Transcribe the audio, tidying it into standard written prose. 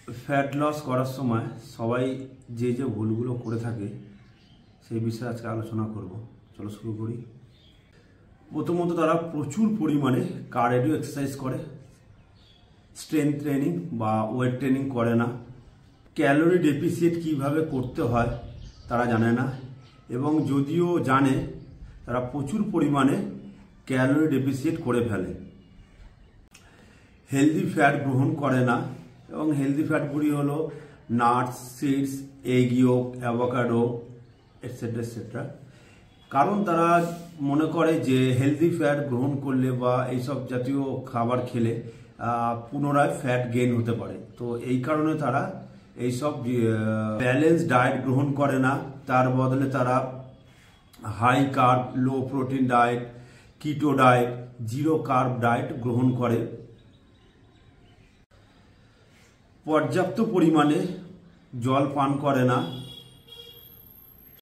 Fat loss করার সময় সবাই যে যে ভুলগুলো করে থাকে সেই বিষয়ে আজকে আলোচনা করব। চলো শুরু করি। প্রথমত তারা প্রচুর পরিমাণে কার্ডিও এক্সারসাইজ করে, স্ট্রেংথ ট্রেনিং বা ওয়েট ট্রেনিং করে না। ক্যালোরি ডেফিসিট কিভাবে করতে হয় তারা জানে না, এবং যদিও জানে তারা প্রচুর পরিমাণে ক্যালোরি ডেফিসিট করে ফেলে। হেলদি ফ্যাট গ্রহণ করে না, এবং হেলদি ফ্যাটগুলি হলো nuts, seeds, egg ইয়োক, avocado etcetera etcetera. কারণ তারা মনে করে যে হেলদি ফ্যাট গ্রহণ করলে বা এইসব জাতীয় খাবার খেলে পুনরায় ফ্যাট গেইন হতে পারে। তো এই কারণে তারা এইসব ব্যালেন্স ডায়েট গ্রহণ করে না। তার বদলে তারা high carb, low protein diet, keto diet, zero carb diet গ্রহণ করে। পর্যাপ্ত পরিমাণে জল পান করে না,